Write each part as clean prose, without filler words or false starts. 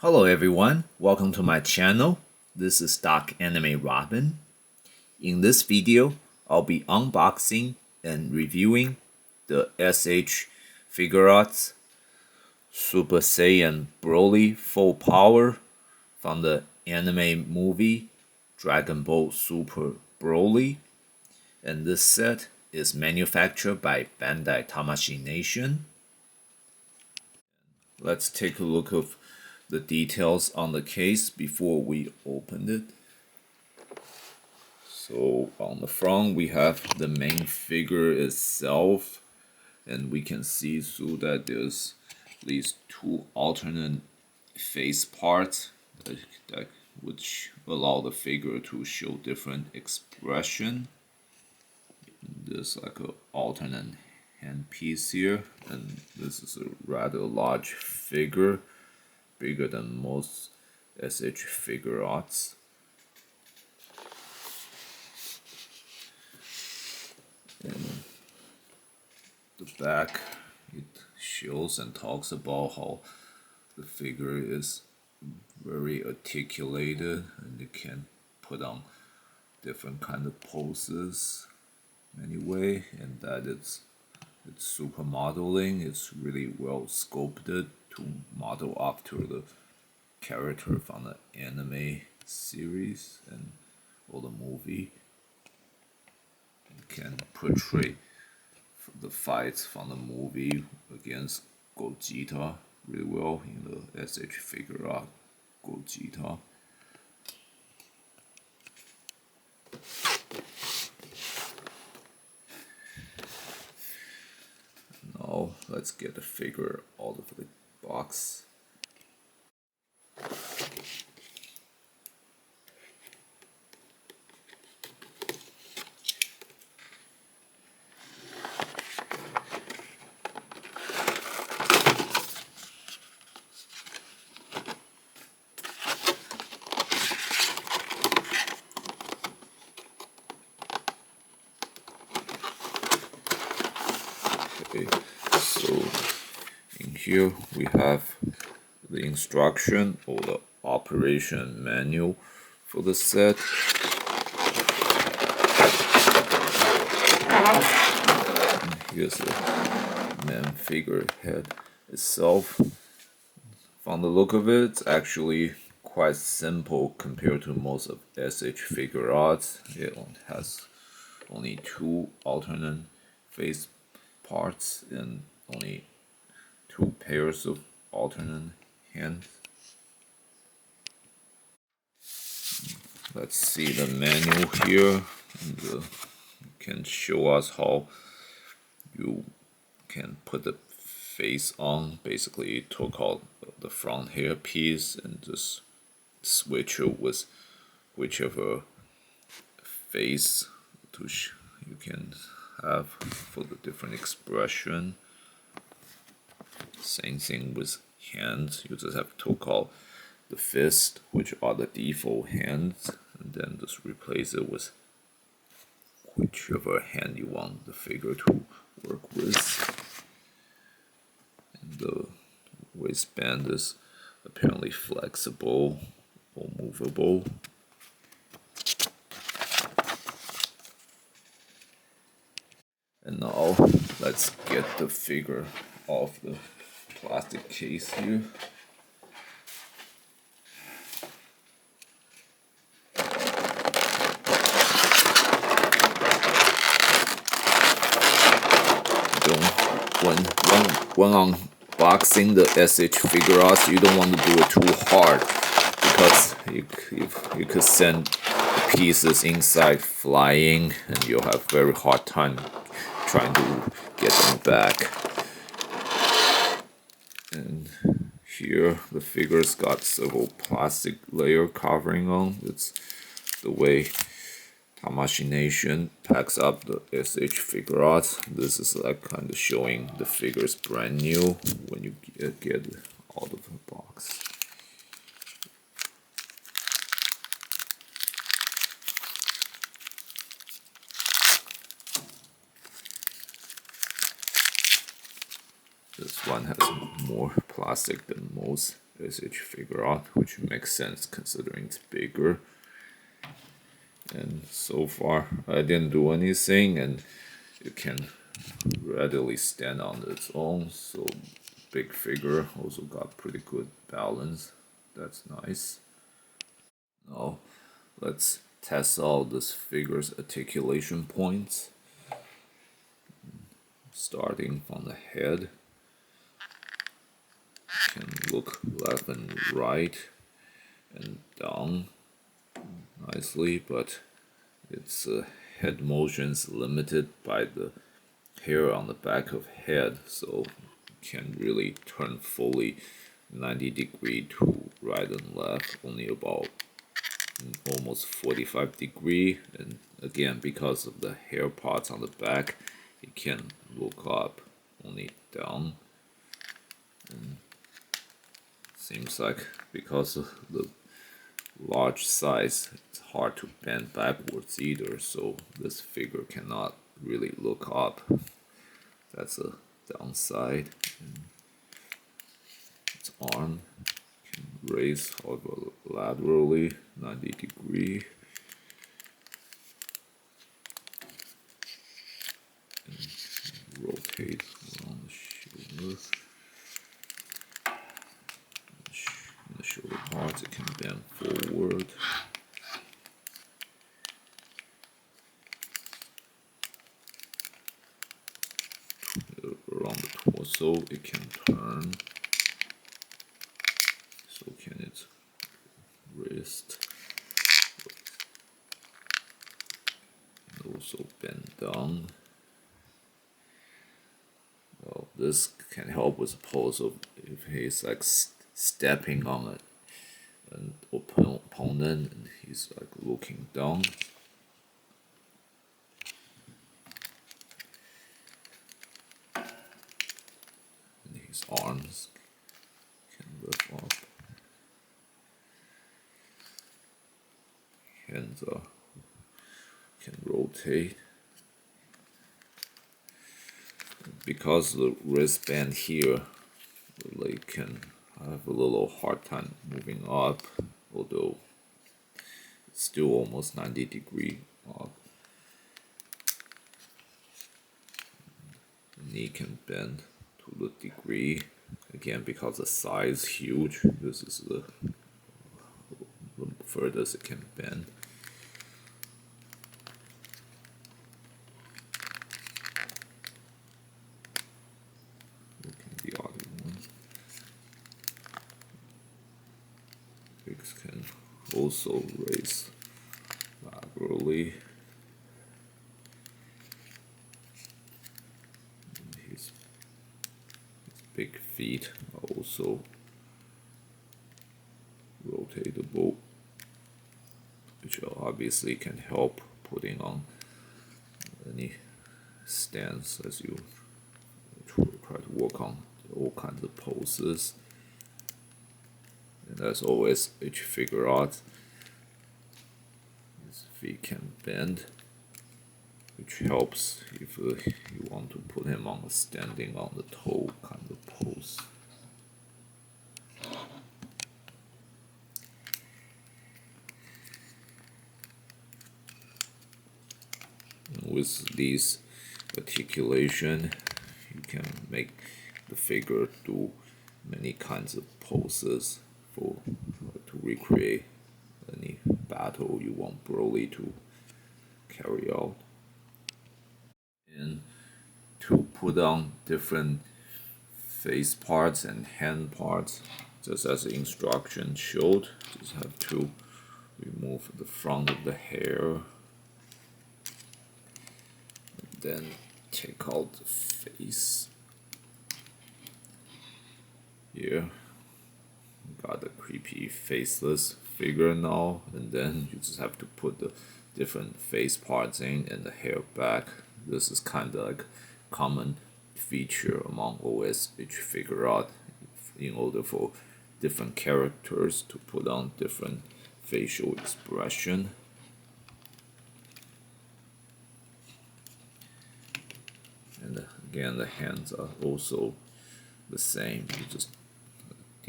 Hello everyone, welcome to my channel. This is Doc Anime Robin. In this video, I'll be unboxing and reviewing the SH Figuarts Super Saiyan Broly Full Power from the anime movie Dragon Ball Super Broly. And this set is manufactured by Bandai Tamashii Nation. Let's take a look at the details on the case before we open it. So on the front we have the main figure itself, and we can see through that there's at least two alternate face parts which allow the figure to show different expression. There's like an alternate hand piece here, and this is a rather large figure, bigger than most SH Figuarts. And the back, it shows and talks about how the figure is very articulated and it can put on different kind of poses anyway, and that it's super modeling. It's really well sculpted to model after the character from the anime series and or the movie. It can portray the fights from the movie against Gogeta really well in the SH Figuart Gogeta. Now let's get the figure out of the box. Okay, so in here we have the instruction or the operation manual for the set. And here's the main figure head itself. From the look of it, it's actually quite simple compared to most of SH Figuarts. It has only two alternate face parts and only two pairs of alternate hands. Let's see the manual here. It can show us how you can put the face on. Basically, it took out the front hair piece and just switch it with whichever face you can have for the different expression. Same thing with hands. You just have to take out the fist, which are the default hands, and then just replace it with whichever hand you want the figure to work with. And the waistband is apparently flexible or movable. And now let's get the figure off the plastic case here. When unboxing the SH Figuarts, you don't want to do it too hard because you could send the pieces inside flying and you'll have very hard time trying to get them back. And here the figure's got several plastic layer covering on. It's the way Tamashii Nation packs up the SH Figuarts. This is like kind of showing the figure's brand new when you get it out of the box. This one has more plastic than most as each Figuart, which makes sense considering it's bigger. And so far, I didn't do anything, and it can readily stand on its own. So big figure also got pretty good balance. That's nice. Now let's test out this figure's articulation points. Starting from the head, you can look left and right and down nicely, but its head motions limited by the hair on the back of head, so you can't really turn fully 90-degree to right and left, only about almost 45-degree. And again, because of the hair parts on the back, you can look up, only down. And seems like because of the large size, it's hard to bend backwards either, so this figure cannot really look up. That's a downside. And its arm can raise, however, laterally 90-degree. And rotate around the shoulder. In the shoulder parts, it can bend forward. Around the torso, it can turn. So can its wrist. And also bend down. Well, this can help with pose of if he's like stepping on an opponent and he's like looking down. And his arms can lift up. Hands can rotate. Because the wristband here, the leg can have a little hard time moving up, although it's still almost 90-degree up. The knee can bend to the degree. Again, because the size is huge, this is the furthest it can bend. The other one. Pigs can also raise laterally. His big feet are also rotatable, which obviously can help putting on any stance as you try to work on all kinds of poses. And as always, each Figuart, his feet can bend, which helps if you want to put him on a standing on the toe kind of pose. And with these articulation, you can make the figure do many kinds of poses to recreate any battle you want Broly to carry out. And to put on different face parts and hand parts, just as the instruction showed, just have to remove the front of the hair, and then take out the face. Here, got a creepy faceless figure now, and then you just have to put the different face parts in and the hair back. This is kind of like common feature among always each Figuart in order for different characters to put on different facial expression. And again, the hands are also the same. You just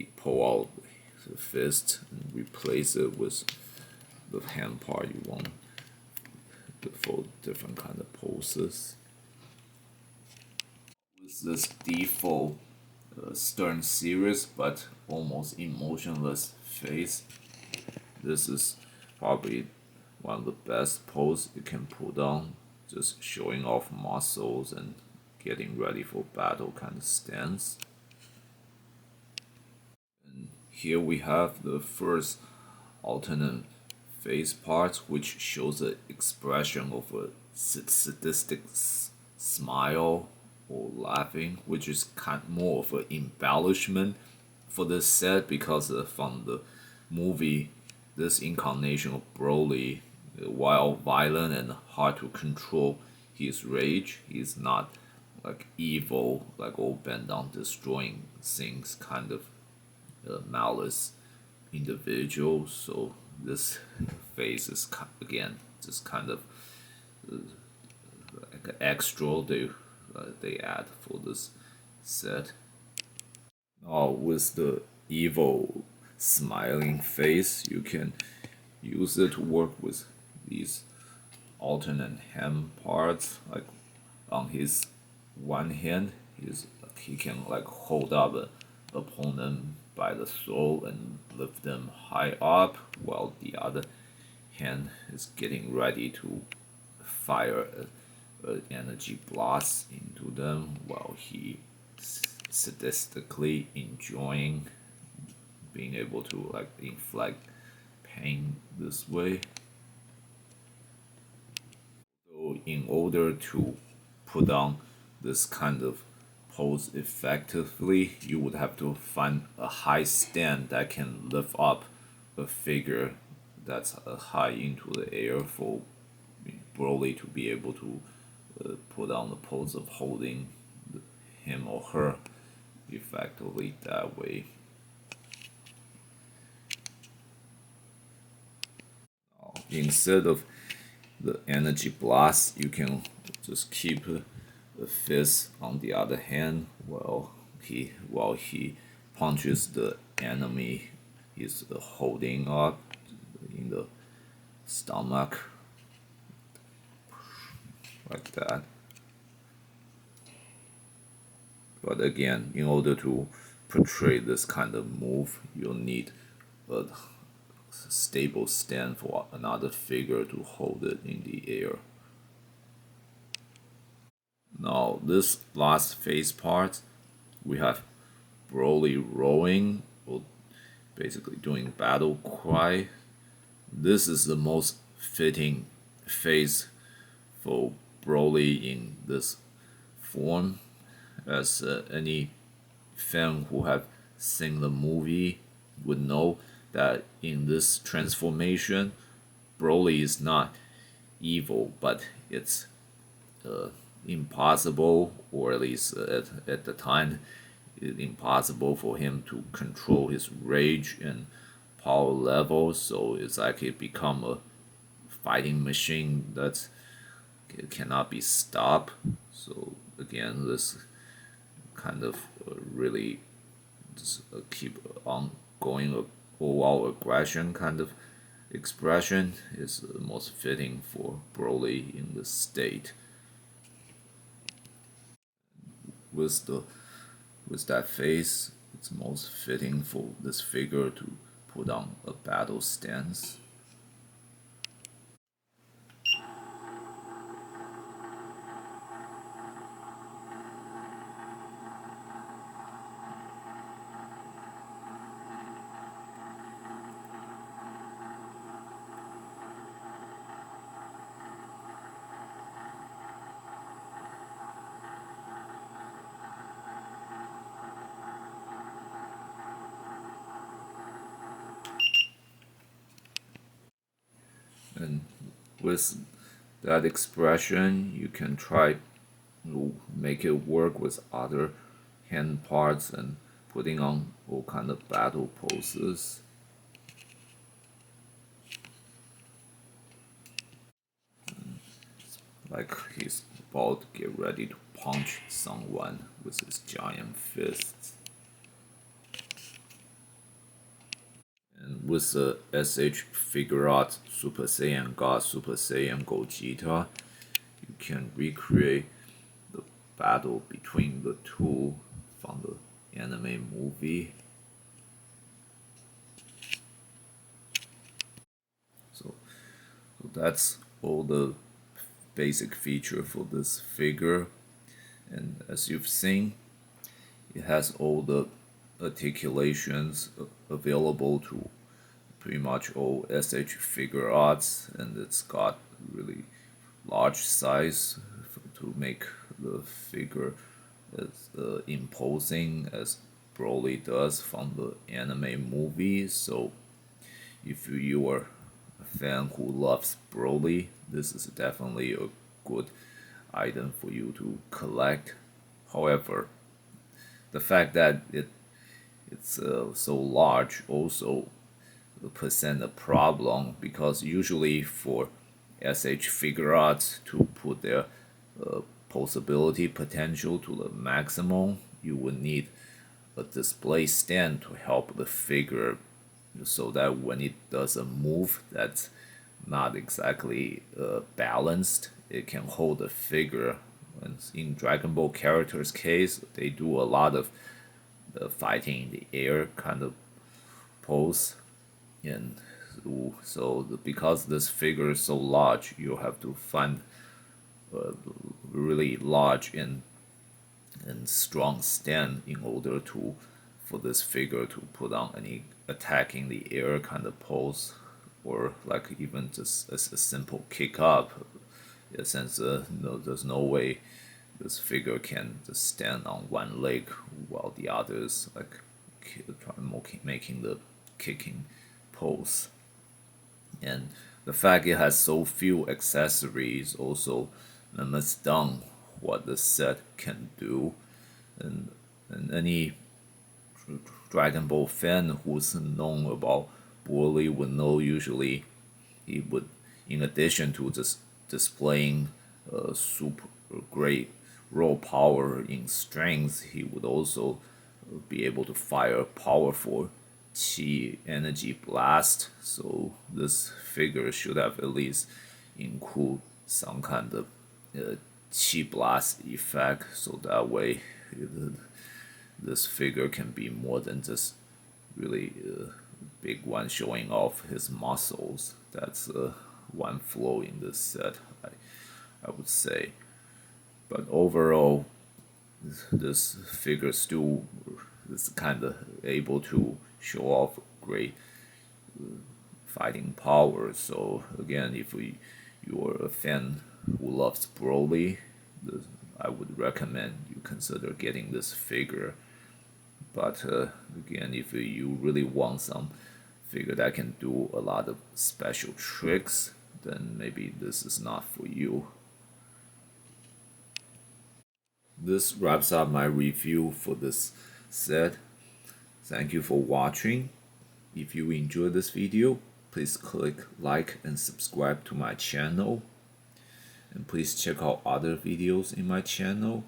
pull out the fist and replace it with the hand part you want for different kind of poses. With this default stern serious but almost emotionless face, this is probably one of the best pose you can put on, just showing off muscles and getting ready for battle kind of stance. Here we have the first alternate face part, which shows the expression of a sadistic smile or laughing, which is kind more of an embellishment for this set because from the movie, this incarnation of Broly, while violent and hard to control his rage, he's not like evil, like all bent on destroying things, kind of malice individual. So this phase is again just kind of like an extra they add for this set. Now with the evil smiling face, you can use it to work with these alternate hand parts. Like on his one hand, he can like hold up an opponent by the throat and lift them high up, while the other hand is getting ready to fire an energy blast into them, while he sadistically enjoying being able to like inflict pain this way. So in order to put on this kind of pose effectively, you would have to find a high stand that can lift up a figure that's high into the air for Broly to be able to put on the pose of holding him or her effectively that way. Instead of the energy blast, you can just keep the fist on the other hand while he punches the enemy he's holding up in the stomach like that. But again, in order to portray this kind of move, you'll need a stable stand for another figure to hold it in the air. Now, this last phase part, we have Broly rowing, or basically doing battle cry. This is the most fitting phase for Broly in this form, as any fan who have seen the movie would know that in this transformation, Broly is not evil, but it's impossible, or at least at the time, impossible for him to control his rage and power level. So it's like it become a fighting machine that cannot be stopped. So again, this kind of really just keep on going all out aggression kind of expression is most fitting for Broly in this state. With that face, it's most fitting for this figure to put on a battle stance. And with that expression, you can try to make it work with other hand parts and putting on all kind of battle poses. Like he's about to get ready to punch someone with his giant fists. with the SH Figuarts Super Saiyan God, Super Saiyan Gogeta, you can recreate the battle between the two from the anime movie. So that's all the basic feature for this figure, and as you've seen, it has all the articulations available to pretty much all SH Figuarts, and it's got really large size to make the figure as imposing as Broly does from the anime movie. So if you are a fan who loves Broly, this is definitely a good item for you to collect. However, the fact that it's so large also present a problem, because usually for SH Figuarts to put their possibility potential to the maximum, you would need a display stand to help the figure, so that when it does a move that's not exactly balanced, it can hold the figure. And in Dragon Ball characters' case, they do a lot of the fighting in the air kind of pose, and so because this figure is so large, you have to find a really large and strong stand in order to for this figure to put on any attack in the air kind of pose, or like even just a simple kick up. Yeah, since no, there's no way this figure can just stand on one leg while the other is like making the kicking pose. And the fact it has so few accessories also limits down what the set can do. And, and any Dragon Ball fan who's known about Broly would know usually he would, in addition to just displaying super great raw power in strength, he would also be able to fire powerful chi energy blast. So this figure should have at least include some kind of chi blast effect, so that way this figure can be more than just really big one showing off his muscles. That's one flaw in this set, I would say. But overall, this figure still is kind of able to show off great fighting power. So again, if you're a fan who loves Broly, I would recommend you consider getting this figure. But again, if you really want some figure that can do a lot of special tricks, then maybe this is not for you. This wraps up my review for this set. Thank you for watching. If you enjoyed this video, please click like and subscribe to my channel. And please check out other videos in my channel.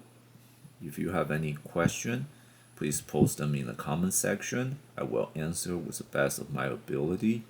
If you have any question, please post them in the comment section. I will answer with the best of my ability.